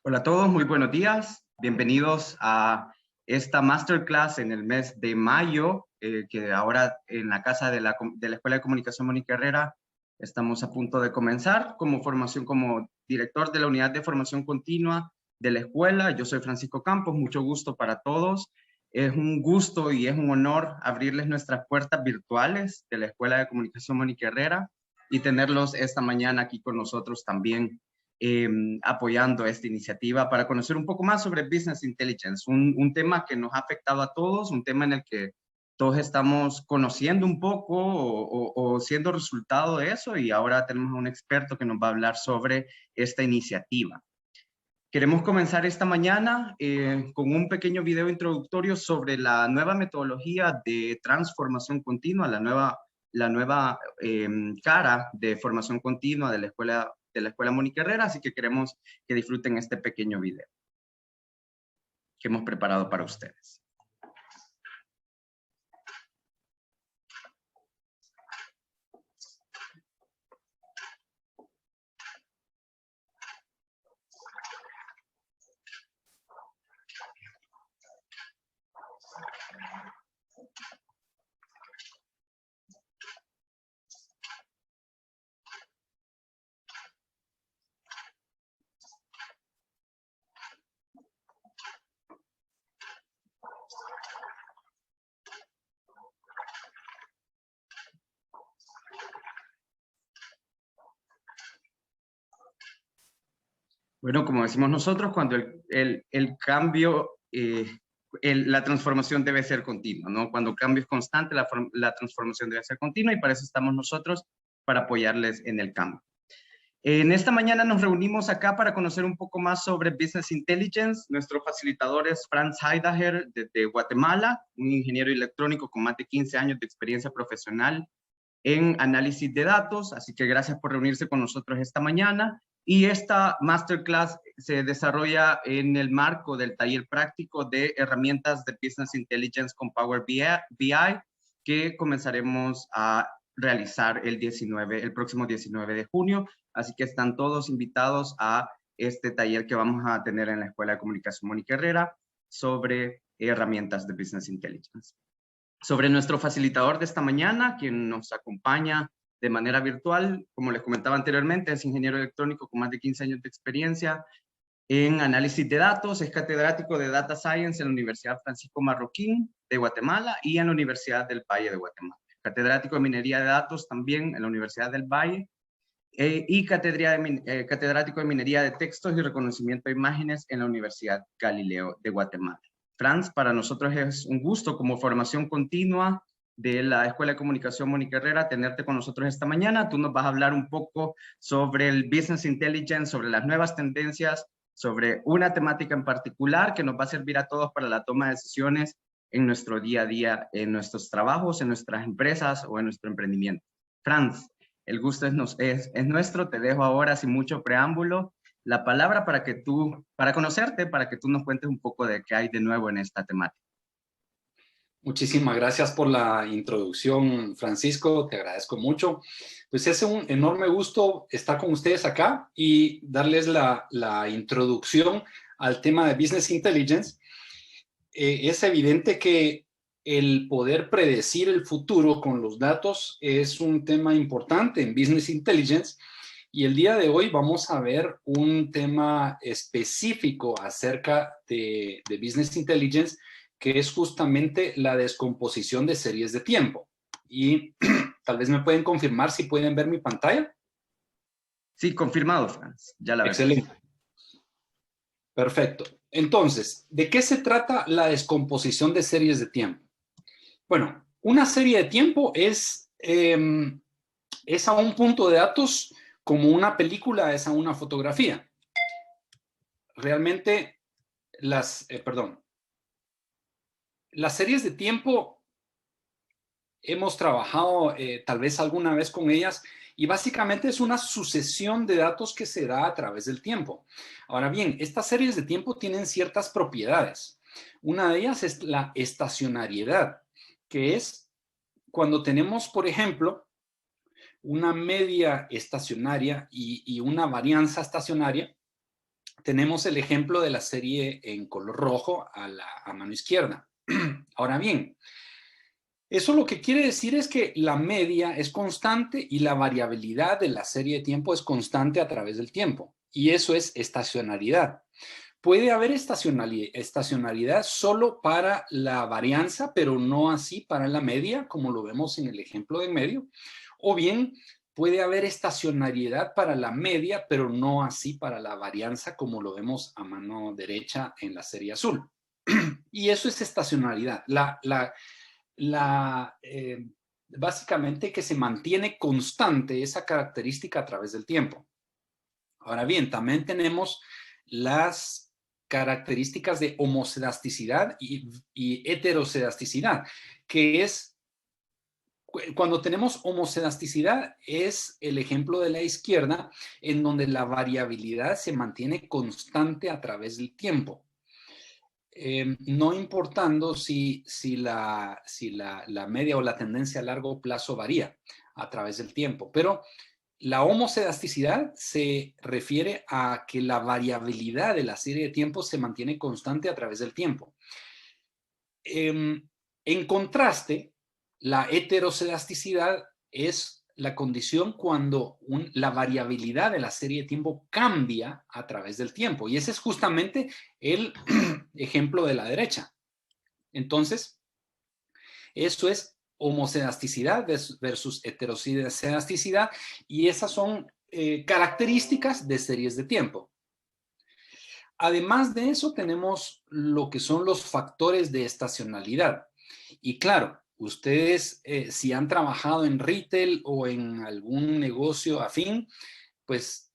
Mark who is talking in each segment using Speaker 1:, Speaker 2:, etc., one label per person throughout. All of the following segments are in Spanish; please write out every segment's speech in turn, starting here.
Speaker 1: Hola a todos, muy buenos días. Bienvenidos a esta masterclass en el mes de mayo, que ahora en la casa de la Escuela de Comunicación Mónica Herrera estamos a punto de comenzar como director de la Unidad de Formación Continua de la escuela. Yo soy Francisco Campos, mucho gusto para todos. Es un gusto y es un honor abrirles nuestras puertas virtuales de la Escuela de Comunicación Mónica Herrera y tenerlos esta mañana aquí con nosotros también apoyando esta iniciativa para conocer un poco más sobre Business Intelligence, un tema que nos ha afectado a todos, un tema en el que todos estamos conociendo un poco o siendo resultado de eso, y ahora tenemos a un experto que nos va a hablar sobre esta iniciativa. Queremos comenzar esta mañana con un pequeño video introductorio sobre la nueva metodología de transformación continua, la nueva cara de formación continua de la Escuela Mónica Herrera, así que queremos que disfruten este pequeño video que hemos preparado para ustedes. Bueno, como decimos nosotros, cuando el cambio, la transformación debe ser continua, ¿no? Cuando el cambio es constante, la transformación debe ser continua, y para eso estamos nosotros, para apoyarles en el cambio. En esta mañana nos reunimos acá para conocer un poco más sobre Business Intelligence. Nuestro facilitador es Franz Heidager, de Guatemala, un ingeniero electrónico con más de 15 años de experiencia profesional en análisis de datos, así que gracias por reunirse con nosotros esta mañana. Y esta masterclass se desarrolla en el marco del taller práctico de herramientas de Business Intelligence con Power BI, que comenzaremos a realizar el próximo 19 de junio. Así que están todos invitados a este taller que vamos a tener en la Escuela de Comunicación Mónica Herrera sobre herramientas de Business Intelligence. Sobre nuestro facilitador de esta mañana, quien nos acompaña de manera virtual, como les comentaba anteriormente, es ingeniero electrónico con más de 15 años de experiencia en análisis de datos, es catedrático de Data Science en la Universidad Francisco Marroquín de Guatemala y en la Universidad del Valle de Guatemala. Catedrático de minería de datos también en la Universidad del Valle y catedrático de minería de textos y reconocimiento de imágenes en la Universidad Galileo de Guatemala. Franz, para nosotros es un gusto como formación continua de la Escuela de Comunicación Mónica Herrera tenerte con nosotros esta mañana. Tú nos vas a hablar un poco sobre el Business Intelligence, sobre las nuevas tendencias, sobre una temática en particular que nos va a servir a todos para la toma de decisiones en nuestro día a día, en nuestros trabajos, en nuestras empresas o en nuestro emprendimiento. Franz, el gusto es nuestro. Te dejo ahora, sin mucho preámbulo, la palabra para conocerte, para que tú nos cuentes un poco de qué hay de nuevo en esta temática.
Speaker 2: Muchísimas gracias por la introducción, Francisco, te agradezco mucho. Pues es un enorme gusto estar con ustedes acá y darles la introducción al tema de Business Intelligence. Es evidente que el poder predecir el futuro con los datos es un tema importante en Business Intelligence, y el día de hoy vamos a ver un tema específico acerca de Business Intelligence, que es justamente la descomposición de series de tiempo. Y tal vez me pueden confirmar si pueden ver mi pantalla.
Speaker 1: Sí, confirmado, Franz. Ya la vemos.
Speaker 2: Excelente. Perfecto. Entonces, ¿de qué se trata la descomposición de series de tiempo? Bueno, una serie de tiempo es a un punto de datos como una película es a una fotografía. Realmente, las series de tiempo hemos trabajado tal vez alguna vez con ellas, y básicamente es una sucesión de datos que se da a través del tiempo. Ahora bien, estas series de tiempo tienen ciertas propiedades. Una de ellas es la estacionariedad, que es cuando tenemos, por ejemplo, una media estacionaria y una varianza estacionaria. tenemos el ejemplo de la serie en color rojo a mano izquierda. Ahora bien, eso lo que quiere decir es que la media es constante y la variabilidad de la serie de tiempo es constante a través del tiempo. Y eso es estacionalidad. Puede haber estacionalidad solo para la varianza, pero no así para la media, como lo vemos en el ejemplo de en medio. O bien puede haber estacionalidad para la media, pero no así para la varianza, como lo vemos a mano derecha en la serie azul. Y eso es estacionalidad. Básicamente que se mantiene constante esa característica a través del tiempo. Ahora bien, también tenemos las características de homocedasticidad y heterocedasticidad, que es, cuando tenemos homocedasticidad, es el ejemplo de la izquierda, en donde la variabilidad se mantiene constante a través del tiempo. No importando si la media o la tendencia a largo plazo varía a través del tiempo, pero la homocedasticidad se refiere a que la variabilidad de la serie de tiempo se mantiene constante a través del tiempo. En contraste, la heterocedasticidad es la condición cuando la variabilidad de la serie de tiempo cambia a través del tiempo. Y ese es justamente el ejemplo de la derecha. Entonces, eso es homocedasticidad versus heterocedasticidad, y esas son características de series de tiempo. Además de eso, tenemos lo que son los factores de estacionalidad. Y claro, ustedes si han trabajado en retail o en algún negocio afín, pues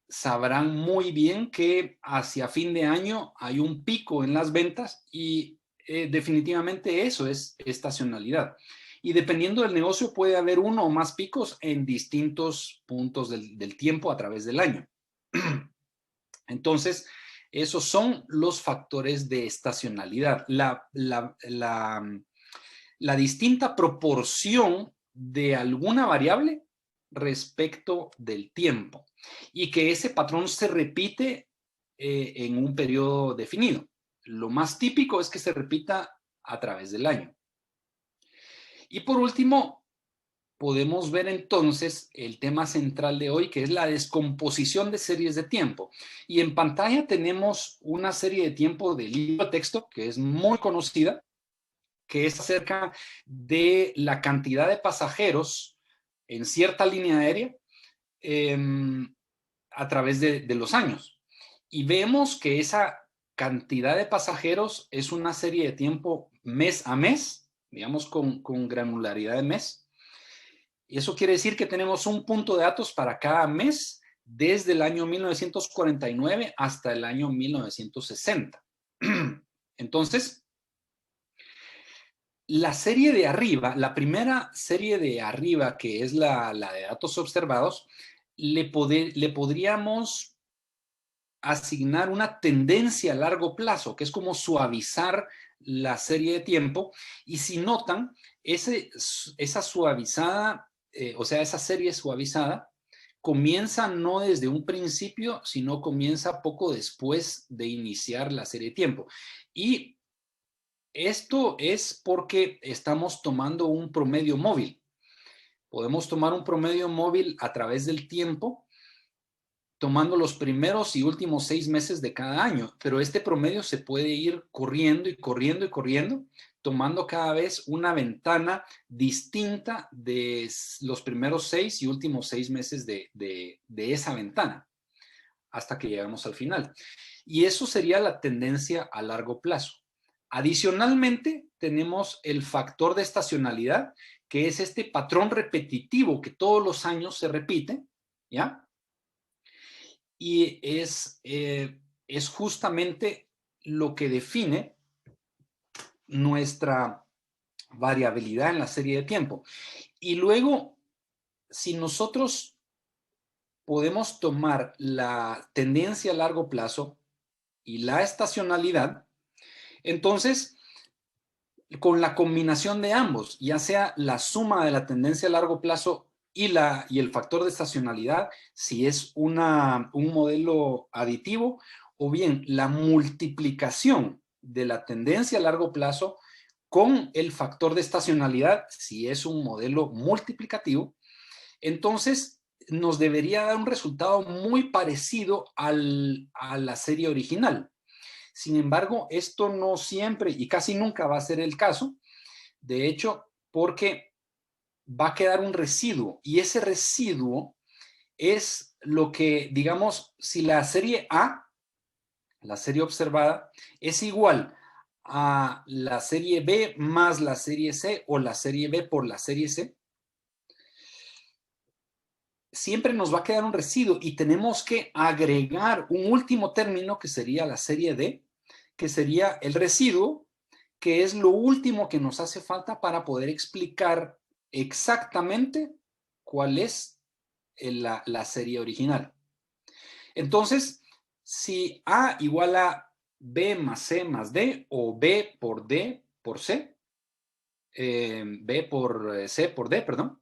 Speaker 2: sabrán muy bien que hacia fin de año hay un pico en las ventas y definitivamente eso es estacionalidad. Y dependiendo del negocio puede haber uno o más picos en distintos puntos del tiempo a través del año. Entonces, esos son los factores de estacionalidad. La distinta proporción de alguna variable respecto del tiempo y que ese patrón se repite en un periodo definido. Lo más típico es que se repita a través del año. Y por último, podemos ver entonces el tema central de hoy, que es la descomposición de series de tiempo. Y en pantalla tenemos una serie de tiempo de libro de texto que es muy conocida, que es acerca de la cantidad de pasajeros en cierta línea aérea a través de los años. Y vemos que esa cantidad de pasajeros es una serie de tiempo mes a mes, digamos con granularidad de mes. Y eso quiere decir que tenemos un punto de datos para cada mes desde el año 1949 hasta el año 1960. Entonces, la serie de arriba, la primera serie de arriba, que es la de datos observados, le podríamos asignar una tendencia a largo plazo, que es como suavizar la serie de tiempo. Y si notan, esa suavizada, o sea, esa serie suavizada, comienza no desde un principio, sino comienza poco después de iniciar la serie de tiempo. Y esto es porque estamos tomando un promedio móvil. Podemos tomar un promedio móvil a través del tiempo, tomando los primeros y últimos 6 meses de cada año, pero este promedio se puede ir corriendo y corriendo y corriendo, tomando cada vez una ventana distinta de los primeros 6 y últimos 6 meses de esa ventana, hasta que llegamos al final. Y eso sería la tendencia a largo plazo. Adicionalmente, tenemos el factor de estacionalidad, que es este patrón repetitivo que todos los años se repite, ¿ya? Y es justamente lo que define nuestra variabilidad en la serie de tiempo. Y luego, si nosotros podemos tomar la tendencia a largo plazo y la estacionalidad, entonces, con la combinación de ambos, ya sea la suma de la tendencia a largo plazo y el factor de estacionalidad, si es un modelo aditivo, o bien la multiplicación de la tendencia a largo plazo con el factor de estacionalidad, si es un modelo multiplicativo, entonces nos debería dar un resultado muy parecido a la serie original. Sin embargo, esto no siempre y casi nunca va a ser el caso. De hecho, porque va a quedar un residuo y ese residuo es lo que, digamos, si la serie A, la serie observada, es igual a la serie B más la serie C o la serie B por la serie C, siempre nos va a quedar un residuo y tenemos que agregar un último término que sería la serie D, que sería el residuo, que es lo último que nos hace falta para poder explicar exactamente cuál es la serie original. Entonces, si A igual a B más C más D o B por D por C, B por C por D, perdón.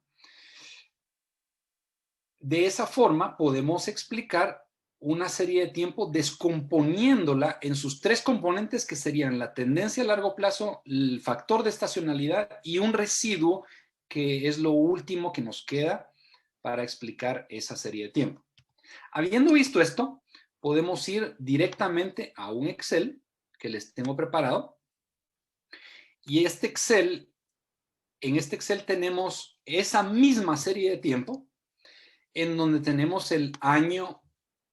Speaker 2: De esa forma podemos explicar una serie de tiempo descomponiéndola en sus tres componentes que serían la tendencia a largo plazo, el factor de estacionalidad y un residuo que es lo último que nos queda para explicar esa serie de tiempo. Habiendo visto esto, podemos ir directamente a un Excel que les tengo preparado y en este Excel tenemos esa misma serie de tiempo en donde tenemos el año,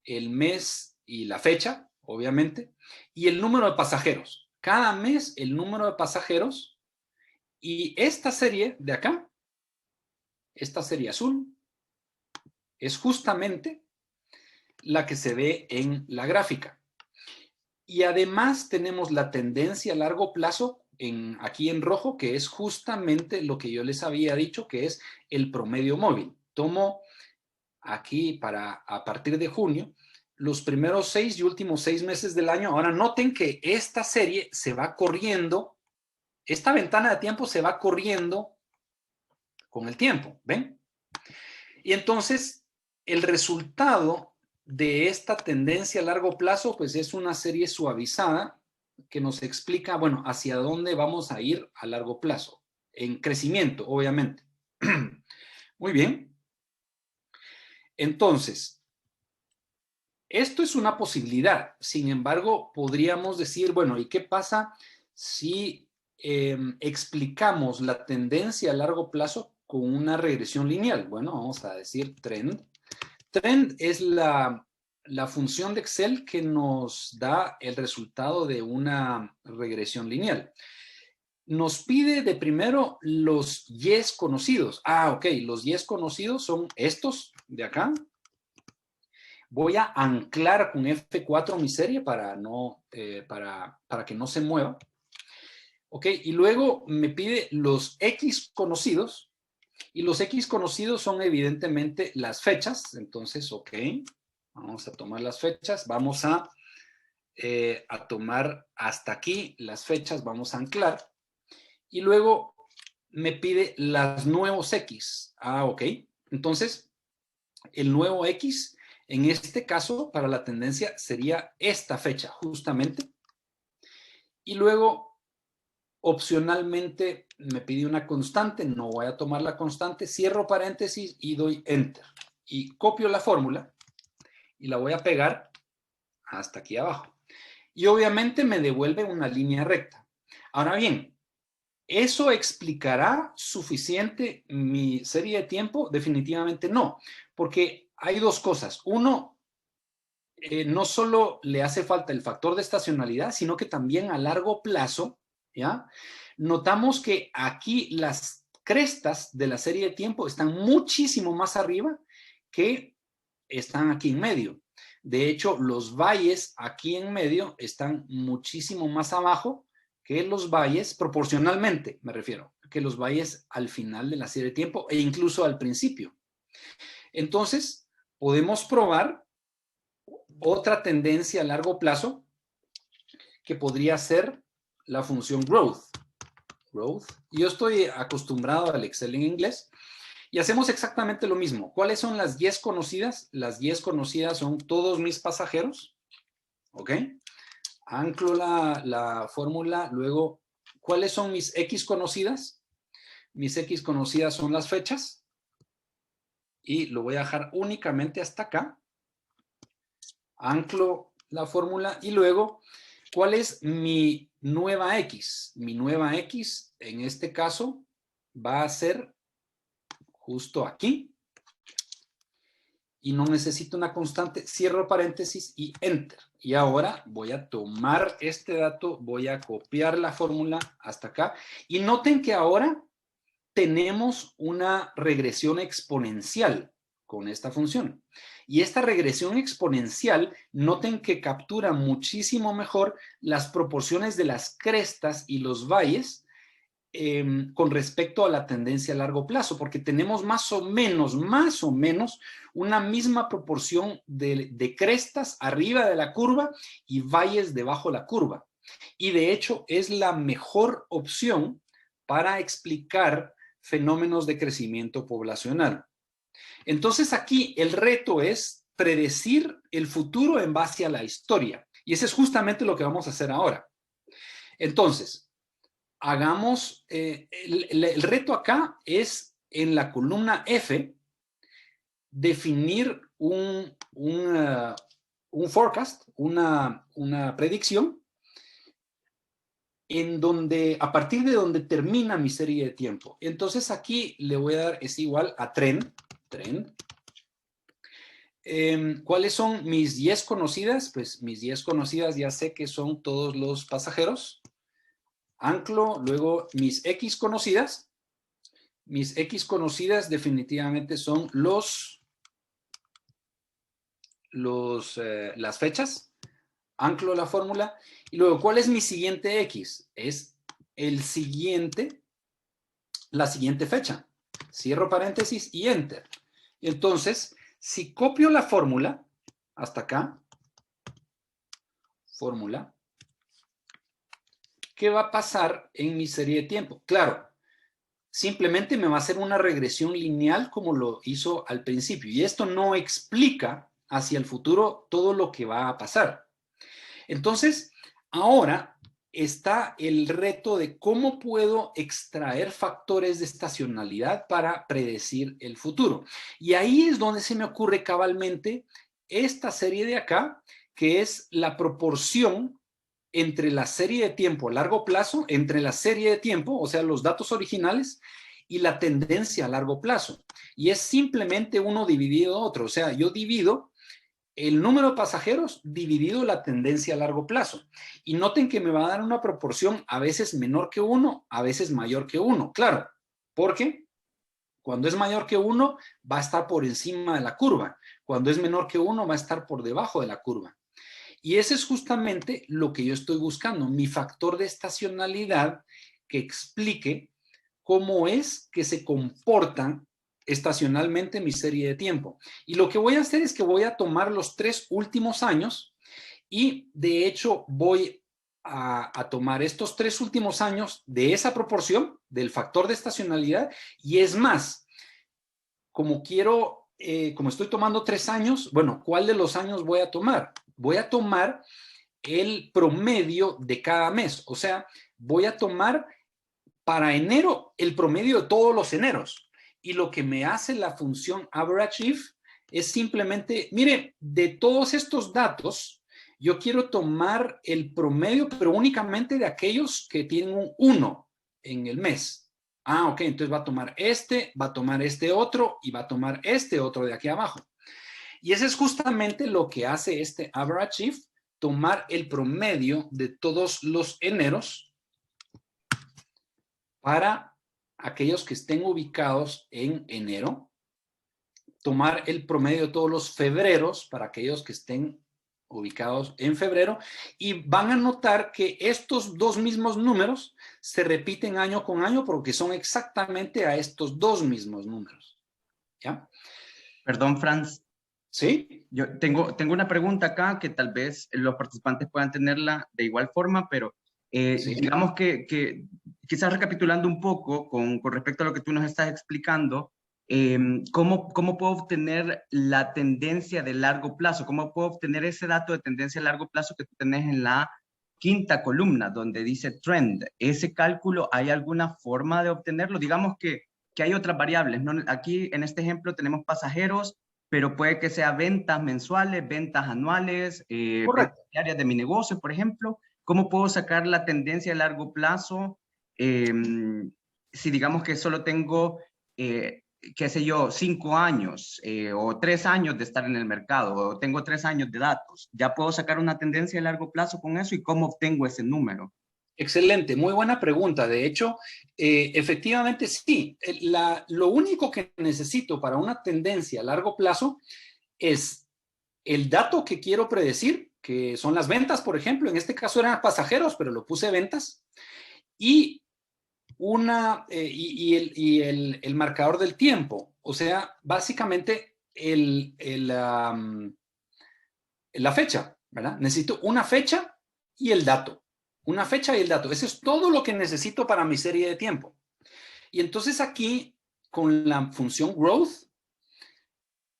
Speaker 2: el mes y la fecha, obviamente, y el número de pasajeros. Cada mes el número de pasajeros y esta serie de acá, esta serie azul, es justamente la que se ve en la gráfica. Y además tenemos la tendencia a largo plazo aquí en rojo, que es justamente lo que yo les había dicho, que es el promedio móvil. Tomo aquí a partir de junio, los primeros 6 y últimos 6 meses del año. Ahora noten que esta serie se va corriendo, esta ventana de tiempo se va corriendo con el tiempo, ¿ven? Y entonces el resultado de esta tendencia a largo plazo, pues es una serie suavizada que nos explica, bueno, hacia dónde vamos a ir a largo plazo, en crecimiento, obviamente. Muy bien. Entonces, esto es una posibilidad. Sin embargo, podríamos decir, bueno, ¿y qué pasa si explicamos la tendencia a largo plazo con una regresión lineal? Bueno, vamos a decir trend. Trend es la función de Excel que nos da el resultado de una regresión lineal. Nos pide de primero los yes conocidos. Ok, los yes conocidos son estos de acá. Voy a anclar con F4 mi serie para que no se mueva. Ok, y luego me pide los X conocidos. Y los X conocidos son evidentemente las fechas. Entonces, ok, vamos a tomar las fechas. Vamos a tomar hasta aquí las fechas. Vamos a anclar. Y luego me pide los nuevos X. Ok. Entonces, el nuevo X, en este caso, para la tendencia, sería esta fecha, justamente. Y luego, opcionalmente, me pide una constante. No voy a tomar la constante. Cierro paréntesis y doy Enter. Y copio la fórmula y la voy a pegar hasta aquí abajo. Y obviamente me devuelve una línea recta. Ahora bien, ¿eso explicará suficiente mi serie de tiempo? Definitivamente no, porque hay dos cosas. Uno, no solo le hace falta el factor de estacionalidad, sino que también a largo plazo, ¿ya? Notamos que aquí las crestas de la serie de tiempo están muchísimo más arriba que están aquí en medio. De hecho, los valles aquí en medio están muchísimo más abajo que los valles, proporcionalmente me refiero, que los valles al final de la serie de tiempo e incluso al principio. Entonces, podemos probar otra tendencia a largo plazo que podría ser la función growth. Yo estoy acostumbrado al Excel en inglés Y hacemos exactamente lo mismo. ¿Cuáles son las 10 conocidas? Las 10 conocidas son todos mis pasajeros. ¿Ok? Anclo la fórmula. Luego, ¿cuáles son mis X conocidas? Mis X conocidas son las fechas. Y lo voy a dejar únicamente hasta acá. Anclo la fórmula. Y luego, ¿cuál es mi nueva X? Mi nueva X, en este caso, va a ser justo aquí. Y no necesito una constante, cierro paréntesis y enter. Y ahora voy a tomar este dato, voy a copiar la fórmula hasta acá. Y noten que ahora tenemos una regresión exponencial con esta función. Y esta regresión exponencial, noten que captura muchísimo mejor las proporciones de las crestas y los valles con respecto a la tendencia a largo plazo, porque tenemos más o menos una misma proporción de crestas arriba de la curva y valles debajo de la curva. Y de hecho es la mejor opción para explicar fenómenos de crecimiento poblacional. Entonces aquí el reto es predecir el futuro en base a la historia. Y ese es justamente lo que vamos a hacer ahora. Entonces, hagamos, el reto acá es en la columna F definir un forecast, una predicción en donde, a partir de donde termina mi serie de tiempo. Entonces aquí le voy a dar, es igual a trend. ¿Cuáles son mis 10 conocidas? Pues mis 10 conocidas ya sé que son todos los pasajeros. Anclo, luego mis X conocidas. Mis X conocidas definitivamente son las fechas. Anclo la fórmula. Y luego, ¿cuál es mi siguiente X? Es la siguiente fecha. Cierro paréntesis y enter. Entonces, si copio la fórmula hasta acá, fórmula, ¿qué va a pasar en mi serie de tiempo? Claro, simplemente me va a hacer una regresión lineal como lo hizo al principio. Y esto no explica hacia el futuro todo lo que va a pasar. Entonces, ahora está el reto de cómo puedo extraer factores de estacionalidad para predecir el futuro. Y ahí es donde se me ocurre cabalmente esta serie de acá, que es la proporción entre la serie de tiempo a largo plazo, entre la serie de tiempo, o sea, los datos originales, y la tendencia a largo plazo. Y es simplemente uno dividido otro. O sea, yo divido el número de pasajeros dividido la tendencia a largo plazo. Y noten que me va a dar una proporción a veces menor que 1, a veces mayor que 1. Claro, porque cuando es mayor que 1 va a estar por encima de la curva. Cuando es menor que 1 va a estar por debajo de la curva. Y ese es justamente lo que yo estoy buscando, mi factor de estacionalidad que explique cómo es que se comportan estacionalmente mi serie de tiempo. Y lo que voy a hacer es que voy a tomar los 3 últimos años y de hecho voy a tomar estos 3 últimos años de esa proporción del factor de estacionalidad y es más, como estoy tomando 3 años, bueno, ¿cuál de los años voy a tomar? Voy a tomar el promedio de cada mes, o sea, voy a tomar para enero el promedio de todos los eneros. Y lo que me hace la función average if es simplemente, mire, de todos estos datos, yo quiero tomar el promedio, pero únicamente de aquellos que tienen un 1 en el mes. Ah, ok, entonces va a tomar este otro y va a tomar este otro de aquí abajo. Y ese es justamente lo que hace este average if, tomar el promedio de todos los eneros para aquellos que estén ubicados en enero, tomar el promedio de todos los febreros para aquellos que estén ubicados en febrero y van a notar que estos dos mismos números se repiten año con año porque son exactamente a estos dos mismos números. ¿Ya?
Speaker 1: Perdón, Franz.
Speaker 2: ¿Sí?
Speaker 1: Yo tengo una pregunta acá que tal vez los participantes puedan tenerla de igual forma, pero
Speaker 2: Sí.
Speaker 1: digamos que quizás recapitulando un poco con respecto a lo que tú nos estás explicando, ¿cómo puedo obtener la tendencia de largo plazo? ¿Cómo puedo obtener ese dato de tendencia a largo plazo que tú tenés en la quinta columna, donde dice trend? Ese cálculo, ¿hay alguna forma de obtenerlo? Digamos que hay otras variables, ¿no? Aquí en este ejemplo tenemos pasajeros, pero puede que sea ventas mensuales, ventas anuales, ventas
Speaker 2: Correcto.
Speaker 1: diarias de mi negocio, por ejemplo. ¿Cómo puedo sacar la tendencia a largo plazo? Eh, si digamos que solo tengo, qué sé yo, 5 años o 3 años de estar en el mercado, o tengo 3 años de datos, ¿ya puedo sacar una tendencia a largo plazo con eso? ¿Y cómo obtengo ese número?
Speaker 2: Excelente, muy buena pregunta. De hecho, efectivamente sí. Lo único que necesito para una tendencia a largo plazo es el dato que quiero predecir, que son las ventas, por ejemplo. En este caso eran pasajeros, pero lo puse ventas. Y, el marcador del tiempo. O sea, básicamente la fecha, ¿verdad? Necesito una fecha y el dato. Una fecha y el dato. Eso es todo lo que necesito para mi serie de tiempo. Y entonces aquí, con la función growth,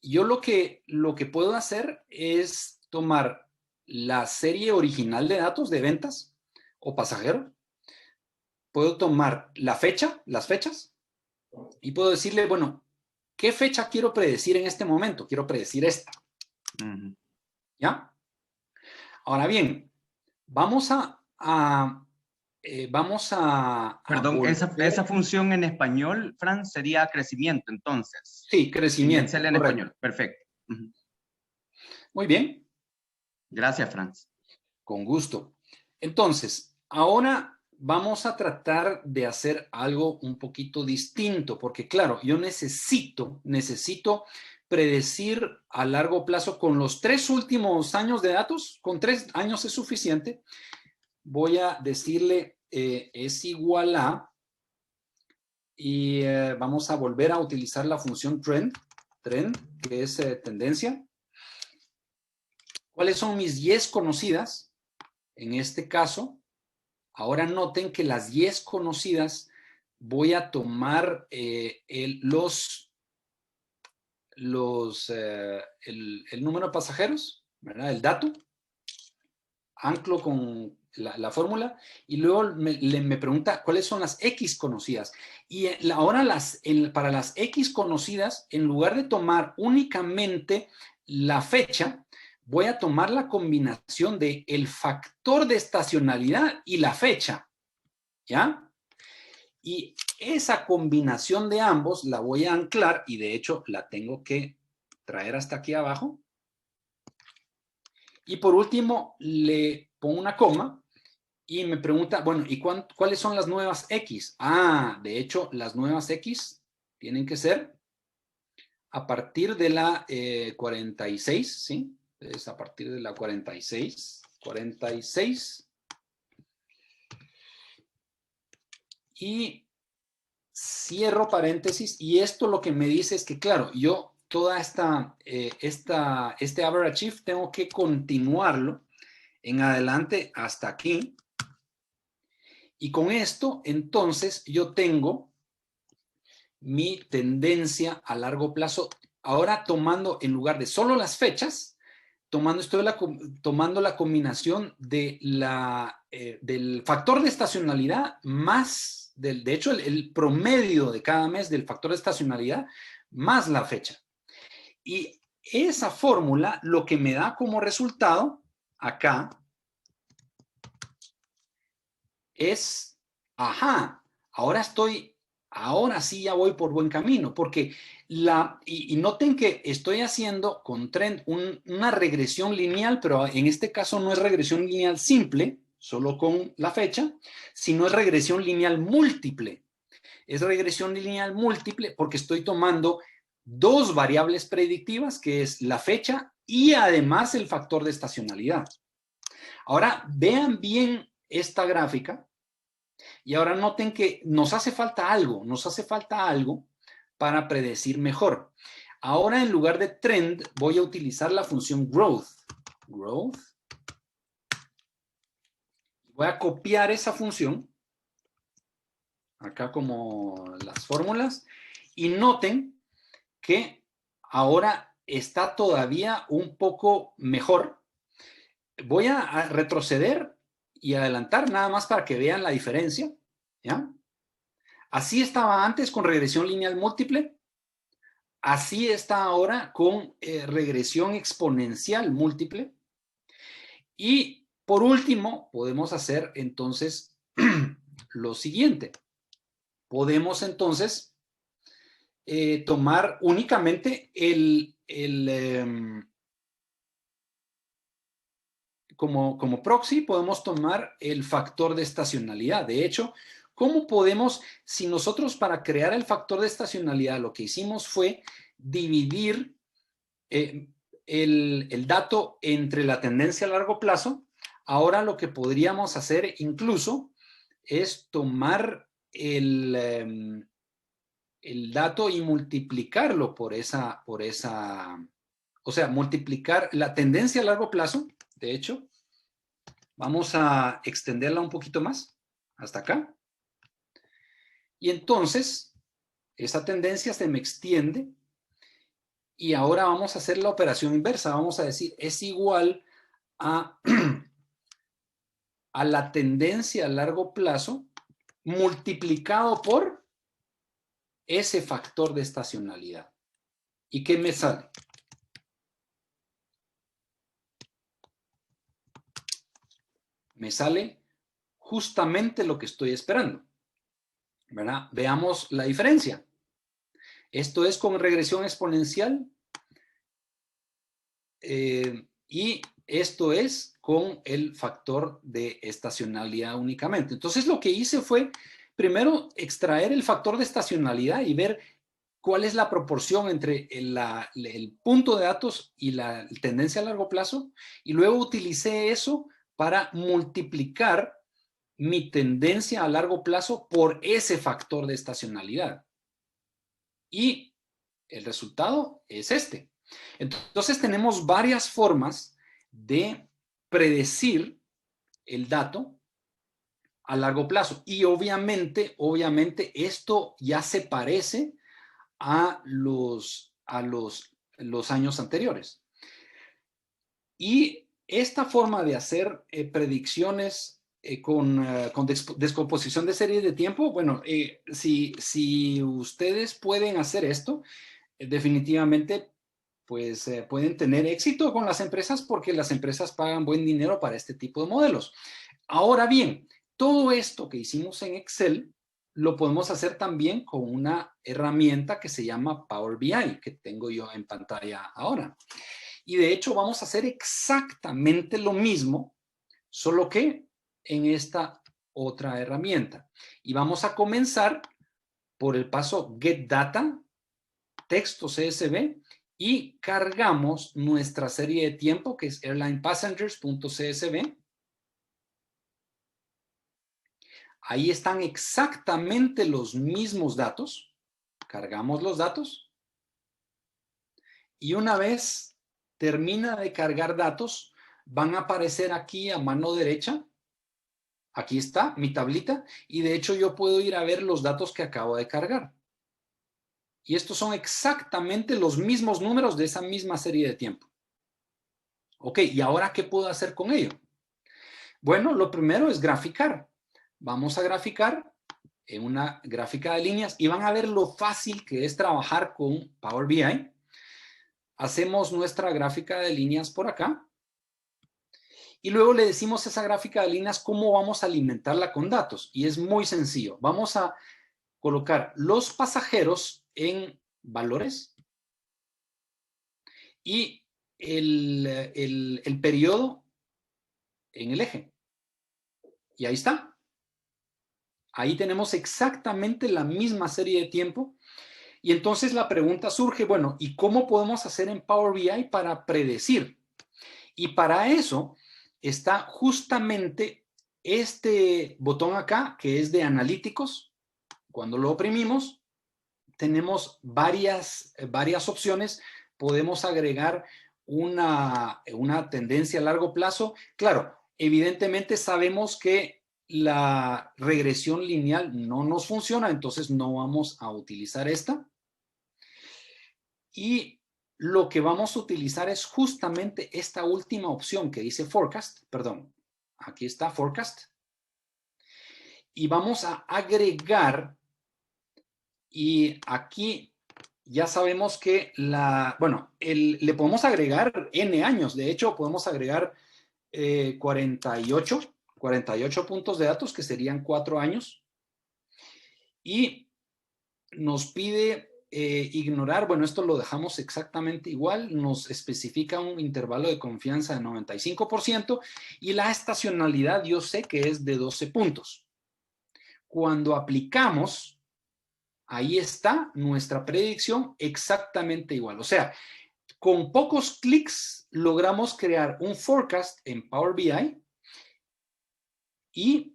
Speaker 2: yo lo que puedo hacer es tomar la serie original de datos de ventas o pasajeros. Puedo tomar la fecha, las fechas, y puedo decirle, bueno, ¿qué fecha quiero predecir en este momento? Quiero predecir esta. ¿Ya? Ahora bien, vamos a
Speaker 1: Perdón,
Speaker 2: volver.
Speaker 1: esa función en español, Fran, sería crecimiento, entonces.
Speaker 2: Sí,
Speaker 1: En
Speaker 2: crecimiento,
Speaker 1: Excel en
Speaker 2: correcto.
Speaker 1: español, perfecto. Ujú.
Speaker 2: Muy bien,
Speaker 1: Gracias, Franz.
Speaker 2: con gusto. Entonces, ahora vamos a tratar de hacer algo un poquito distinto, porque claro, yo necesito predecir a largo plazo con los 3 últimos años de datos. Con 3 años es suficiente. Voy a decirle es igual a, y vamos a volver a utilizar la función trend, que es tendencia. ¿Cuáles son mis 10 conocidas? En este caso, ahora noten que las 10 conocidas voy a tomar el número de pasajeros, ¿verdad? El dato, anclo con la fórmula y luego me pregunta cuáles son las X conocidas. Y ahora para las X conocidas, en lugar de tomar únicamente la fecha, voy a tomar la combinación de el factor de estacionalidad y la fecha, ¿ya? Y esa combinación de ambos la voy a anclar y de hecho la tengo que traer hasta aquí abajo. Y por último, le pongo una coma y me pregunta, bueno, ¿y cuáles son las nuevas X? Ah, de hecho, las nuevas X tienen que ser a partir de la 46, ¿sí? Es a partir de la 46. 46. Y cierro paréntesis. Y esto lo que me dice es que, claro, yo toda este average if tengo que continuarlo en adelante hasta aquí. Y con esto, entonces, yo tengo mi tendencia a largo plazo. Ahora tomando, en lugar de solo las fechas, tomando la combinación del factor de estacionalidad más, de hecho, el promedio de cada mes del factor de estacionalidad más la fecha. Y esa fórmula lo que me da como resultado acá es, ajá, ahora sí ya voy por buen camino, porque y noten que estoy haciendo con trend una regresión lineal, pero en este caso no es regresión lineal simple, solo con la fecha, sino es regresión lineal múltiple. Es regresión lineal múltiple porque estoy tomando 2 variables predictivas, que es la fecha y además el factor de estacionalidad. Ahora, vean bien esta gráfica. Y ahora noten que nos hace falta algo para predecir mejor. Ahora en lugar de trend voy a utilizar la función growth. Growth. Voy a copiar esa función acá como las fórmulas y noten que ahora está todavía un poco mejor. Voy a retroceder y adelantar nada más para que vean la diferencia, ¿ya? Así estaba antes con regresión lineal múltiple. Así está ahora con regresión exponencial múltiple. Y por último, podemos hacer entonces lo siguiente. Podemos entonces tomar únicamente como proxy, podemos tomar el factor de estacionalidad. De hecho, ¿cómo podemos, si nosotros para crear el factor de estacionalidad lo que hicimos fue dividir el dato entre la tendencia a largo plazo? Ahora lo que podríamos hacer incluso es tomar el dato y multiplicarlo por esa, o sea, multiplicar la tendencia a largo plazo. De hecho, vamos a extenderla un poquito más, hasta acá. Y entonces, esa tendencia se me extiende. Y ahora vamos a hacer la operación inversa. Vamos a decir, es igual a, a la tendencia a largo plazo multiplicado por ese factor de estacionalidad. ¿Y qué me sale? Me sale justamente lo que estoy esperando, ¿verdad? Veamos la diferencia. Esto es con regresión exponencial y esto es con el factor de estacionalidad únicamente. Entonces lo que hice fue primero extraer el factor de estacionalidad y ver cuál es la proporción entre el punto de datos y la tendencia a largo plazo, y luego utilicé eso para multiplicar mi tendencia a largo plazo por ese factor de estacionalidad. Y el resultado es este. Entonces tenemos varias formas de predecir el dato a largo plazo. Y obviamente esto ya se parece a los años anteriores. Y esta forma de hacer predicciones con descomposición de series de tiempo, bueno, si ustedes pueden hacer esto, definitivamente pues pueden tener éxito con las empresas, porque las empresas pagan buen dinero para este tipo de modelos. Ahora bien, todo esto que hicimos en Excel lo podemos hacer también con una herramienta que se llama Power BI, que tengo yo en pantalla ahora. Y de hecho vamos a hacer exactamente lo mismo, solo que en esta otra herramienta. Y vamos a comenzar por el paso Get Data, texto CSV, y cargamos nuestra serie de tiempo, que es airlinepassengers.csv. Ahí están exactamente los mismos datos. Cargamos los datos. Y una vez termina de cargar datos, van a aparecer aquí a mano derecha. Aquí está mi tablita. Y de hecho yo puedo ir a ver los datos que acabo de cargar. Y estos son exactamente los mismos números de esa misma serie de tiempo. Ok, ¿y ahora qué puedo hacer con ello? Bueno, lo primero es graficar. Vamos a graficar en una gráfica de líneas y van a ver lo fácil que es trabajar con Power BI. Hacemos nuestra gráfica de líneas por acá y luego le decimos a esa gráfica de líneas cómo vamos a alimentarla con datos. Y es muy sencillo. Vamos a colocar los pasajeros en valores y el periodo en el eje. Y ahí está. Ahí tenemos exactamente la misma serie de tiempo. Y entonces la pregunta surge, bueno, ¿y cómo podemos hacer en Power BI para predecir? Y para eso está justamente este botón acá, que es de analíticos. Cuando lo oprimimos, tenemos varias opciones. Podemos agregar una tendencia a largo plazo. Claro, evidentemente sabemos que la regresión lineal no nos funciona, entonces no vamos a utilizar esta. Y lo que vamos a utilizar es justamente esta última opción que dice forecast, perdón, aquí está forecast. Y vamos a agregar, y aquí ya sabemos que le podemos agregar N años. De hecho, podemos agregar 48 puntos de datos, que serían 4 años. Y nos pide ignorar, bueno, esto lo dejamos exactamente igual, nos especifica un intervalo de confianza de 95% y la estacionalidad yo sé que es de 12 puntos. Cuando aplicamos, ahí está nuestra predicción exactamente igual. O sea, con pocos clics logramos crear un forecast en Power BI y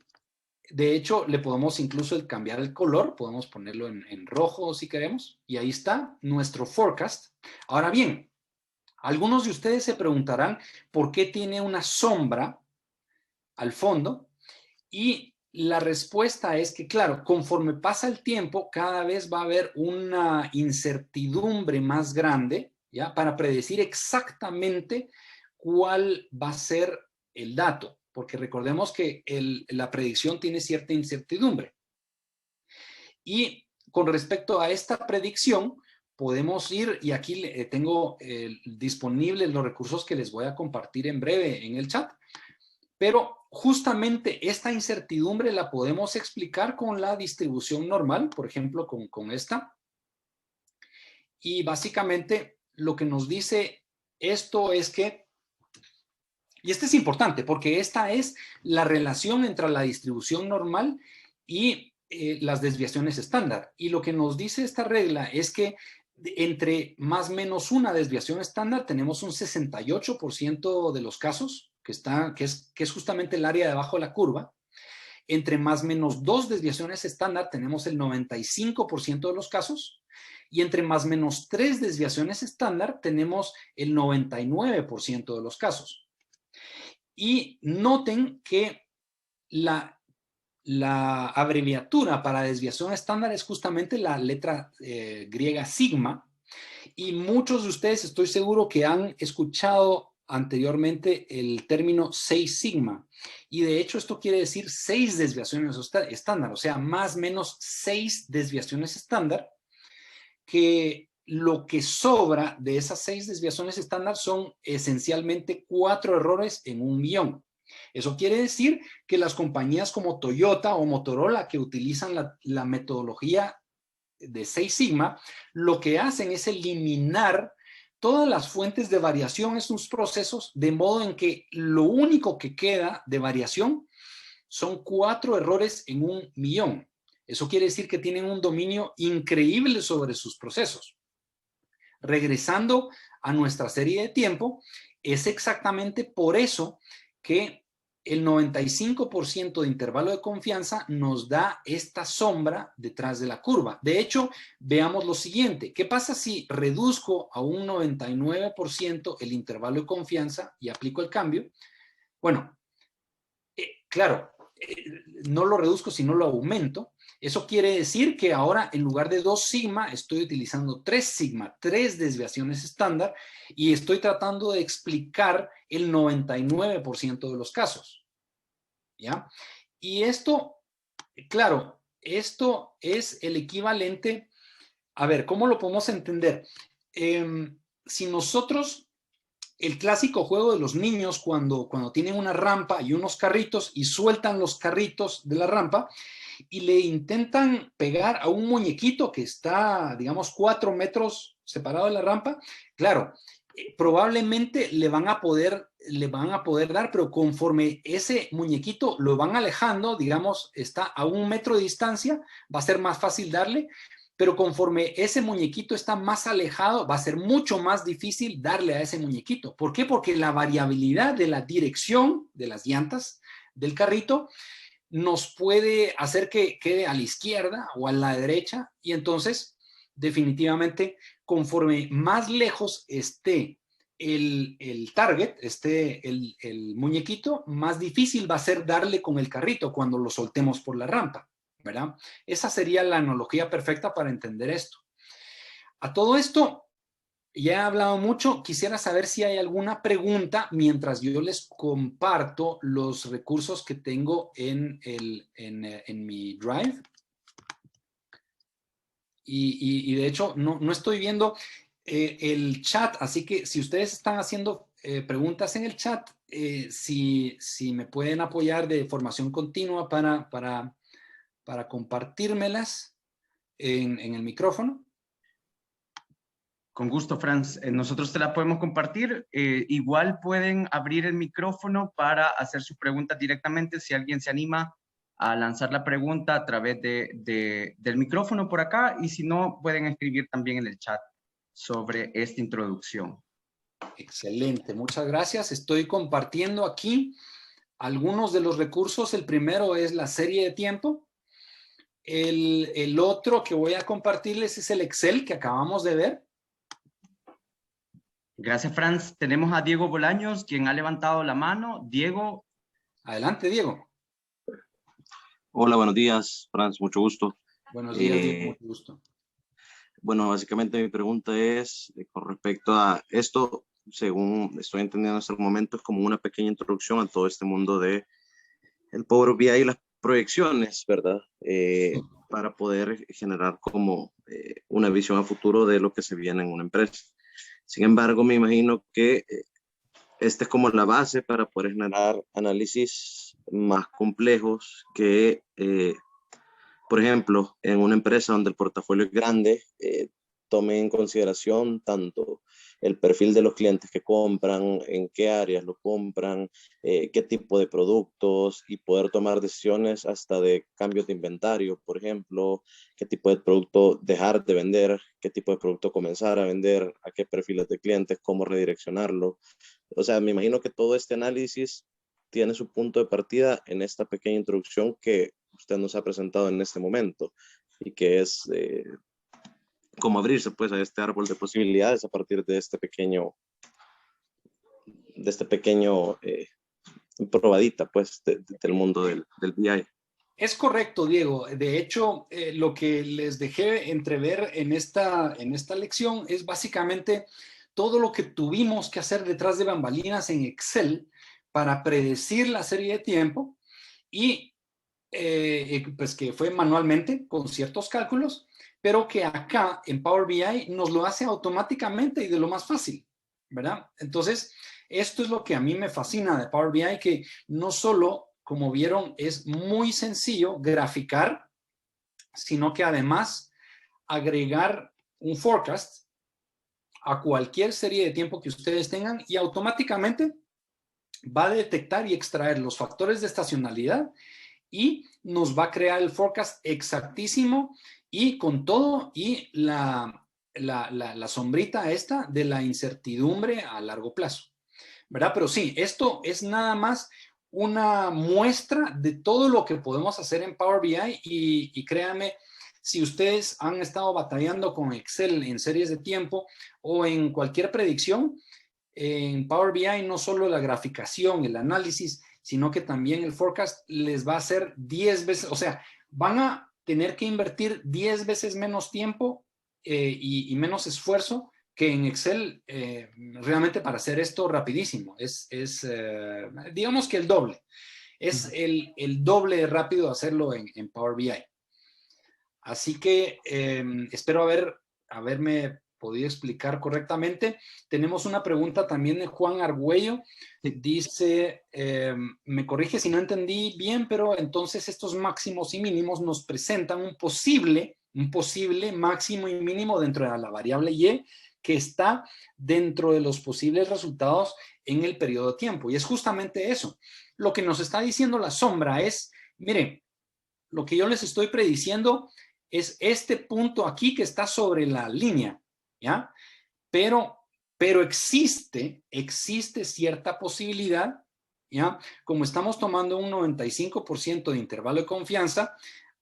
Speaker 2: de hecho le podemos incluso cambiar el color, podemos ponerlo en rojo si queremos y ahí está nuestro forecast. Ahora bien, algunos de ustedes se preguntarán por qué tiene una sombra al fondo y la respuesta es que, claro, conforme pasa el tiempo, cada vez va a haber una incertidumbre más grande, ¿ya? Para predecir exactamente cuál va a ser el dato, porque recordemos que la predicción tiene cierta incertidumbre. Y con respecto a esta predicción, podemos ir, y aquí tengo disponibles los recursos que les voy a compartir en breve en el chat, pero justamente esta incertidumbre la podemos explicar con la distribución normal, por ejemplo, con esta. Y básicamente lo que nos dice esto es que, y este es importante porque esta es la relación entre la distribución normal y las desviaciones estándar. Y lo que nos dice esta regla es que entre más o menos una desviación estándar tenemos un 68% de los casos, que es justamente el área de abajo de la curva. Entre más o menos 2 desviaciones estándar tenemos el 95% de los casos. Y entre más o menos 3 desviaciones estándar tenemos el 99% de los casos. Y noten que la abreviatura para desviación estándar es justamente la letra griega sigma. Y muchos de ustedes estoy seguro que han escuchado anteriormente el término 6 sigma. Y de hecho esto quiere decir 6 desviaciones estándar, o sea, más o menos 6 desviaciones estándar, que lo que sobra de esas 6 desviaciones estándar son esencialmente 4 errores en 1.000.000. Eso quiere decir que las compañías como Toyota o Motorola, que utilizan la metodología de 6 sigma, lo que hacen es eliminar todas las fuentes de variación en sus procesos, de modo en que lo único que queda de variación son 4 errores en 1.000.000. Eso quiere decir que tienen un dominio increíble sobre sus procesos. Regresando a nuestra serie de tiempo, es exactamente por eso que el 95% de intervalo de confianza nos da esta sombra detrás de la curva. De hecho, veamos lo siguiente. ¿Qué pasa si reduzco a un 99% el intervalo de confianza y aplico el cambio? Bueno, claro, no lo reduzco, sino lo aumento. Eso quiere decir que ahora en lugar de 2 sigma estoy utilizando 3 sigma, 3 desviaciones estándar, y estoy tratando de explicar el 99% de los casos. ¿Ya? Y esto, claro, esto es el equivalente. A ver, ¿cómo lo podemos entender? Si nosotros, el clásico juego de los niños cuando tienen una rampa y unos carritos y sueltan los carritos de la rampa y le intentan pegar a un muñequito que está, digamos, 4 metros separado de la rampa, claro, probablemente le van a poder dar, pero conforme ese muñequito lo van alejando, digamos, está a 1 metro de distancia, va a ser más fácil darle, pero conforme ese muñequito está más alejado, va a ser mucho más difícil darle a ese muñequito. ¿Por qué? Porque la variabilidad de la dirección de las llantas del carrito nos puede hacer que quede a la izquierda o a la derecha, y entonces definitivamente conforme más lejos esté el target, esté el muñequito, más difícil va a ser darle con el carrito cuando lo soltemos por la rampa, ¿verdad? Esa sería la analogía perfecta para entender esto. A todo esto, ya he hablado mucho. Quisiera saber si hay alguna pregunta mientras yo les comparto los recursos que tengo en mi Drive. Y de hecho, no estoy viendo el chat, así que si ustedes están haciendo preguntas en el chat, si me pueden apoyar de formación continua para compartírmelas en el micrófono.
Speaker 1: Con gusto, Franz. Nosotros te la podemos compartir. Igual pueden abrir el micrófono para hacer sus preguntas directamente si alguien se anima a lanzar la pregunta a través del micrófono por acá, y si no, pueden escribir también en el chat sobre esta introducción.
Speaker 2: Excelente, muchas gracias. Estoy compartiendo aquí algunos de los recursos. El primero es la serie de tiempo. El otro que voy a compartirles es el Excel que acabamos de ver.
Speaker 1: Gracias, Franz. Tenemos a Diego Bolaños, quien ha levantado la mano. Diego.
Speaker 2: Adelante, Diego.
Speaker 3: Hola, buenos días, Franz, mucho gusto.
Speaker 2: Buenos días, Diego, mucho gusto.
Speaker 3: Bueno, básicamente mi pregunta es con respecto a esto, según estoy entendiendo hasta el momento, es como una pequeña introducción a todo este mundo de el Power BI y las proyecciones, ¿verdad? Para poder generar como una visión a futuro de lo que se viene en una empresa. Sin embargo, me imagino que esta es como la base para poder generar análisis más complejos que, por ejemplo, en una empresa donde el portafolio es grande, tome en consideración tanto el perfil de los clientes que compran, en qué áreas lo compran, qué tipo de productos, y poder tomar decisiones hasta de cambios de inventario, por ejemplo, qué tipo de producto dejar de vender, qué tipo de producto comenzar a vender, a qué perfiles de clientes, cómo redireccionarlo. O sea, me imagino que todo este análisis tiene su punto de partida en esta pequeña introducción que usted nos ha presentado en este momento, y que es como abrirse pues a este árbol de posibilidades a partir de este pequeño probadita pues del mundo del BI.
Speaker 2: Es correcto, Diego. De hecho, lo que les dejé entrever en esta lección es básicamente todo lo que tuvimos que hacer detrás de bambalinas en Excel para predecir la serie de tiempo, y pues que fue manualmente con ciertos cálculos, pero que acá en Power BI nos lo hace automáticamente y de lo más fácil, ¿verdad? Entonces, esto es lo que a mí me fascina de Power BI, que no solo, como vieron, es muy sencillo graficar, sino que además agregar un forecast a cualquier serie de tiempo que ustedes tengan y automáticamente va a detectar y extraer los factores de estacionalidad y nos va a crear el forecast exactísimo y con todo y la sombrita esta de la incertidumbre a largo plazo, ¿verdad? Pero sí, esto es nada más una muestra de todo lo que podemos hacer en Power BI, y créanme, si ustedes han estado batallando con Excel en series de tiempo o en cualquier predicción, en Power BI no solo la graficación, el análisis, sino que también el forecast les va a hacer 10 veces, o sea, van a tener que invertir 10 veces menos tiempo y menos esfuerzo que en Excel realmente para hacer esto rapidísimo. Digamos que el doble. Es el doble de rápido hacerlo en Power BI. Así que espero haberme podido explicar correctamente. Tenemos una pregunta también de Juan Argüello. Dice, me corrige si no entendí bien, pero entonces estos máximos y mínimos nos presentan un posible máximo y mínimo dentro de la variable Y, que está dentro de los posibles resultados en el periodo de tiempo. Y es justamente eso. Lo que nos está diciendo la sombra es, miren, lo que yo les estoy prediciendo es este punto aquí que está sobre la línea, ¿ya? Pero existe cierta posibilidad, ¿ya? Como estamos tomando un 95% de intervalo de confianza,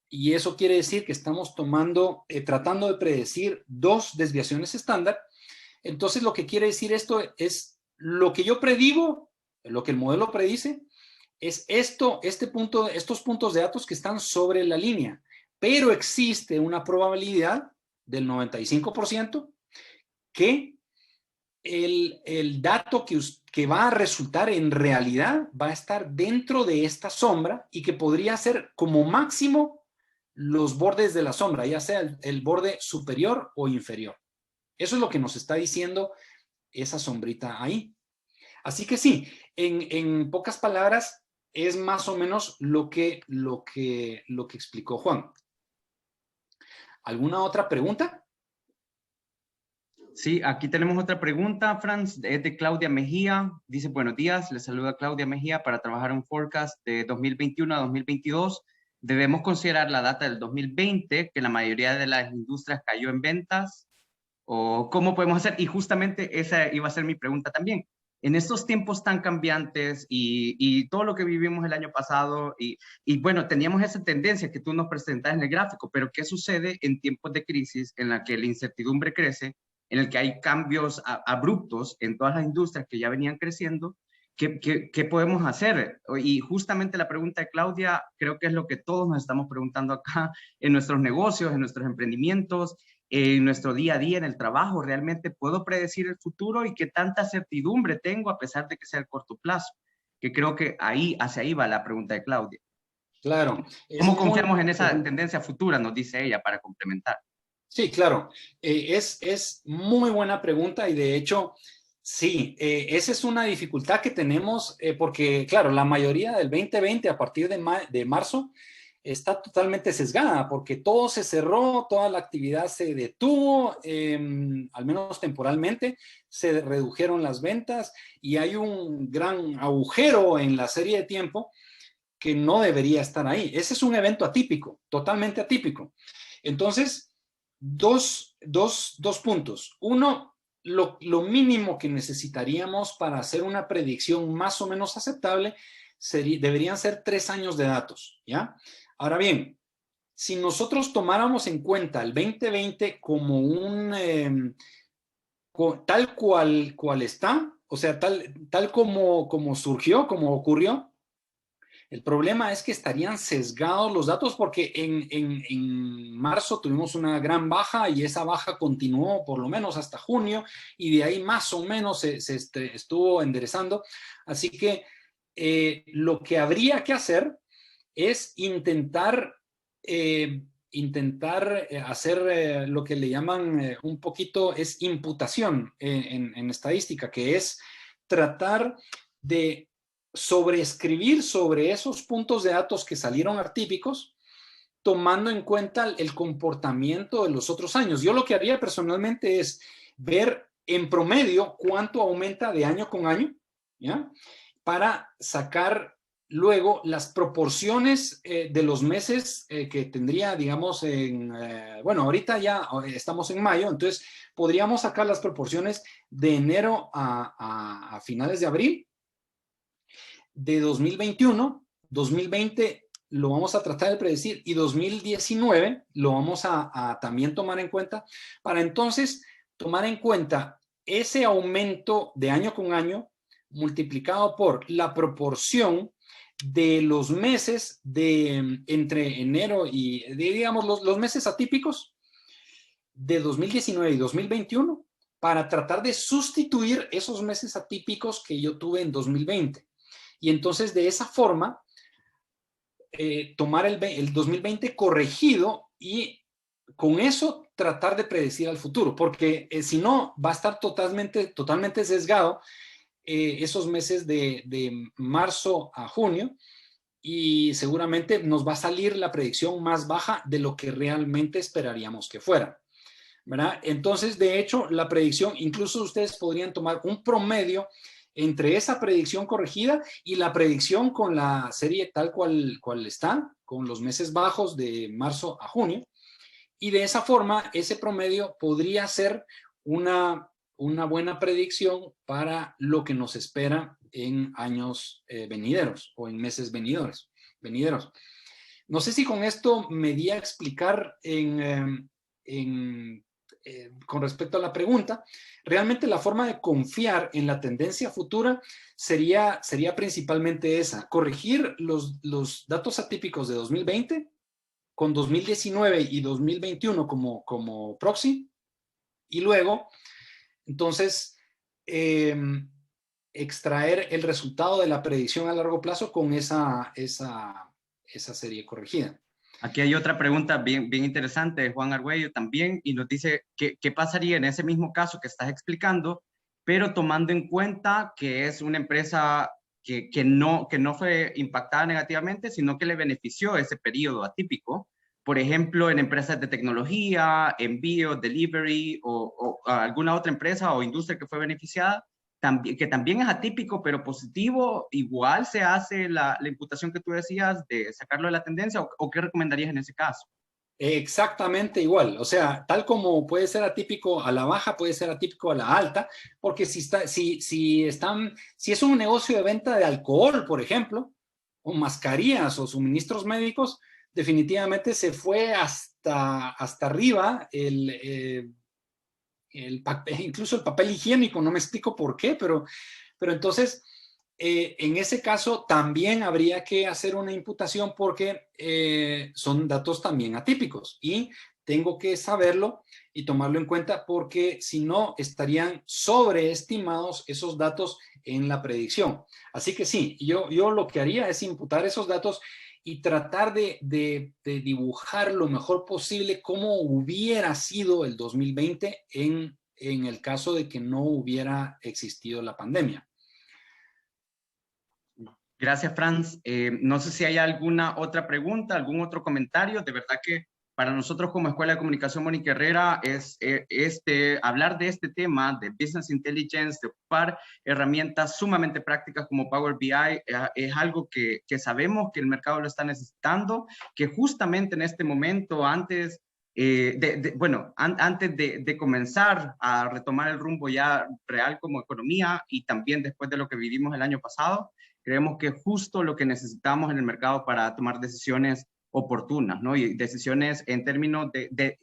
Speaker 2: y eso quiere decir que estamos tratando de predecir 2 desviaciones estándar. Entonces, lo que quiere decir esto es lo que yo predigo, lo que el modelo predice, es estos puntos de datos que están sobre la línea, pero existe una probabilidad del 95% que el dato que va a resultar en realidad va a estar dentro de esta sombra y que podría ser como máximo los bordes de la sombra, ya sea el borde superior o inferior. Eso es lo que nos está diciendo esa sombrita ahí. Así que sí, en pocas palabras, es más o menos lo que explicó Juan. ¿Alguna otra pregunta?
Speaker 1: Sí, aquí tenemos otra pregunta, Franz, es de Claudia Mejía. Dice, buenos días, les saluda Claudia Mejía. Para trabajar un forecast de 2021 a 2022, debemos considerar la data del 2020, que la mayoría de las industrias cayó en ventas, o cómo podemos hacer. Y justamente esa iba a ser mi pregunta también. En estos tiempos tan cambiantes y todo lo que vivimos el año pasado, y bueno, teníamos esa tendencia que tú nos presentas en el gráfico, pero ¿qué sucede en tiempos de crisis en la que la incertidumbre crece, en el que hay cambios abruptos en todas las industrias que ya venían creciendo? ¿Qué podemos hacer? Y justamente la pregunta de Claudia creo que es lo que todos nos estamos preguntando acá en nuestros negocios, en nuestros emprendimientos, en nuestro día a día, en el trabajo. ¿Realmente puedo predecir el futuro y qué tanta certidumbre tengo a pesar de que sea a corto plazo? Que creo que hacia ahí va la pregunta de Claudia.
Speaker 2: Claro.
Speaker 1: ¿Cómo confiamos en esa tendencia futura? Nos dice ella para complementar.
Speaker 2: Sí, claro. Es muy buena pregunta y de hecho, sí, esa es una dificultad que tenemos porque, claro, la mayoría del 2020 a partir de marzo está totalmente sesgada porque todo se cerró, toda la actividad se detuvo, al menos temporalmente, se redujeron las ventas y hay un gran agujero en la serie de tiempo que no debería estar ahí. Ese es un evento atípico, totalmente atípico. Entonces, dos puntos. Uno, lo mínimo que necesitaríamos para hacer una predicción más o menos aceptable deberían ser 3 años de datos, ¿ya? Ahora bien, si nosotros tomáramos en cuenta el 2020 como tal cual está, o sea, tal como surgió, como ocurrió, el problema es que estarían sesgados los datos porque en marzo tuvimos una gran baja y esa baja continuó por lo menos hasta junio y de ahí más o menos se estuvo enderezando. Así que lo que habría que hacer es intentar hacer lo que le llaman un poquito es imputación en estadística, que es tratar de sobreescribir sobre esos puntos de datos que salieron atípicos, tomando en cuenta el comportamiento de los otros años. Yo lo que haría personalmente es ver en promedio cuánto aumenta de año con año, ¿ya? Para sacar luego las proporciones de los meses que tendría, digamos, bueno, ahorita ya estamos en mayo, entonces podríamos sacar las proporciones de enero a finales de abril, de 2021, 2020 lo vamos a tratar de predecir y 2019 lo vamos a también tomar en cuenta para entonces tomar en cuenta ese aumento de año con año multiplicado por la proporción de los meses entre enero y, digamos, los meses atípicos de 2019 y 2021 para tratar de sustituir esos meses atípicos que yo tuve en 2020. Y entonces de esa forma tomar el 2020 corregido y con eso tratar de predecir al futuro, porque si no va a estar totalmente sesgado esos meses de marzo a junio y seguramente nos va a salir la predicción más baja de lo que realmente esperaríamos que fuera, ¿verdad? Entonces, de hecho, la predicción, incluso ustedes podrían tomar un promedio entre esa predicción corregida y la predicción con la serie tal cual está, con los meses bajos de marzo a junio, y de esa forma ese promedio podría ser una buena predicción para lo que nos espera en años venideros o en meses venideros. No sé si con esto me di a explicar con respecto a la pregunta. Realmente la forma de confiar en la tendencia futura sería principalmente esa, corregir los datos atípicos de 2020 con 2019 y 2021 como proxy y luego entonces extraer el resultado de la predicción a largo plazo con esa serie corregida.
Speaker 1: Aquí hay otra pregunta bien interesante de Juan Argüello también, y nos dice qué pasaría en ese mismo caso que estás explicando, pero tomando en cuenta que es una empresa que no fue impactada negativamente, sino que le benefició ese periodo atípico. Por ejemplo, en empresas de tecnología, envío, delivery o alguna otra empresa o industria que fue beneficiada, que también es atípico pero positivo, igual se hace la imputación que tú decías de sacarlo de la tendencia, o qué recomendarías en ese caso?
Speaker 2: Exactamente igual, o sea, tal como puede ser atípico a la baja, puede ser atípico a la alta, porque si es un negocio de venta de alcohol, por ejemplo, o mascarillas o suministros médicos, definitivamente se fue hasta arriba incluso el papel higiénico, no me explico por qué, pero entonces, en ese caso también habría que hacer una imputación porque son datos también atípicos y tengo que saberlo y tomarlo en cuenta porque si no estarían sobreestimados esos datos en la predicción. Así que sí, yo lo que haría es imputar esos datos y tratar de dibujar lo mejor posible cómo hubiera sido el 2020 en el caso de que no hubiera existido la pandemia.
Speaker 1: Gracias, Franz. No sé si hay alguna otra pregunta, algún otro comentario. De verdad que para nosotros como Escuela de Comunicación Mónica Herrera hablar de este tema de Business Intelligence, de ocupar herramientas sumamente prácticas como Power BI, es algo que sabemos que el mercado lo está necesitando, que justamente en este momento, antes de comenzar a retomar el rumbo ya real como economía y también después de lo que vivimos el año pasado, creemos que justo lo que necesitamos en el mercado para tomar decisiones oportunas, ¿no? Y decisiones en términos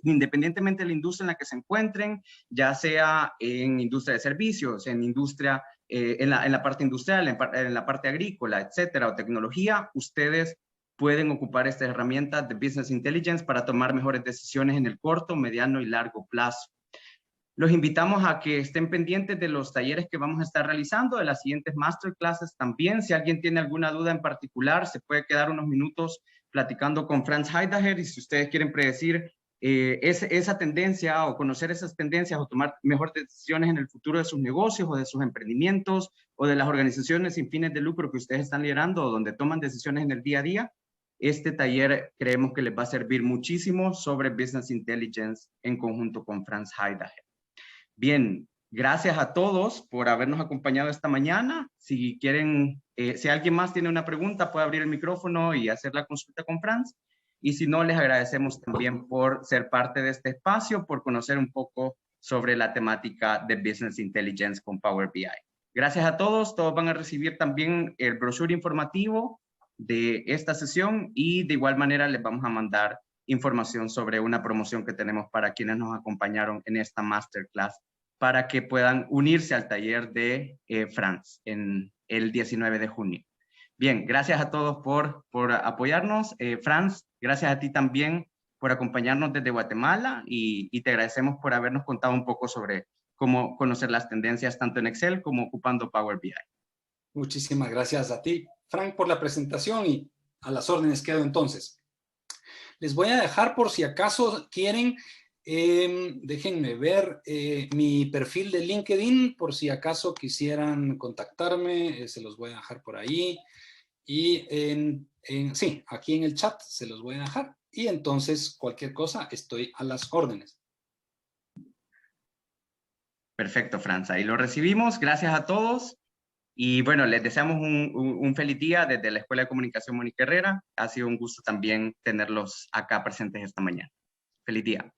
Speaker 1: independientemente de la industria en la que se encuentren, ya sea en industria de servicios, en industria, en la parte industrial, en la parte agrícola, etcétera, o tecnología, ustedes pueden ocupar estas herramientas de Business Intelligence para tomar mejores decisiones en el corto, mediano y largo plazo. Los invitamos a que estén pendientes de los talleres que vamos a estar realizando, de las siguientes masterclasses también. Si alguien tiene alguna duda en particular, se puede quedar unos minutos platicando con Franz Heidegger, y si ustedes quieren predecir esa tendencia o conocer esas tendencias o tomar mejores decisiones en el futuro de sus negocios o de sus emprendimientos o de las organizaciones sin fines de lucro que ustedes están liderando o donde toman decisiones en el día a día, este taller creemos que les va a servir muchísimo sobre Business Intelligence en conjunto con Franz Heidegger. Bien, gracias a todos por habernos acompañado esta mañana. Si quieren, si alguien más tiene una pregunta, puede abrir el micrófono y hacer la consulta con Franz. Y si no, les agradecemos también por ser parte de este espacio, por conocer un poco sobre la temática de Business Intelligence con Power BI. Gracias a todos. Todos van a recibir también el brochure informativo de esta sesión y de igual manera les vamos a mandar información sobre una promoción que tenemos para quienes nos acompañaron en esta masterclass, para que puedan unirse al taller de Franz en el 19 de junio. Bien, gracias a todos por apoyarnos. Franz, gracias a ti también por acompañarnos desde Guatemala y te agradecemos por habernos contado un poco sobre cómo conocer las tendencias tanto en Excel como ocupando Power BI.
Speaker 2: Muchísimas gracias a ti, Frank, por la presentación y a las órdenes quedo entonces. Les voy a dejar por si acaso quieren, déjenme ver mi perfil de LinkedIn, por si acaso quisieran contactarme, se los voy a dejar por ahí. Y sí, aquí en el chat se los voy a dejar. Y entonces cualquier cosa estoy a las órdenes.
Speaker 1: Perfecto, Franz. Ahí lo recibimos. Gracias a todos. Y bueno, les deseamos un feliz día desde la Escuela de Comunicación Mónica Herrera. Ha sido un gusto también tenerlos acá presentes esta mañana. Feliz día.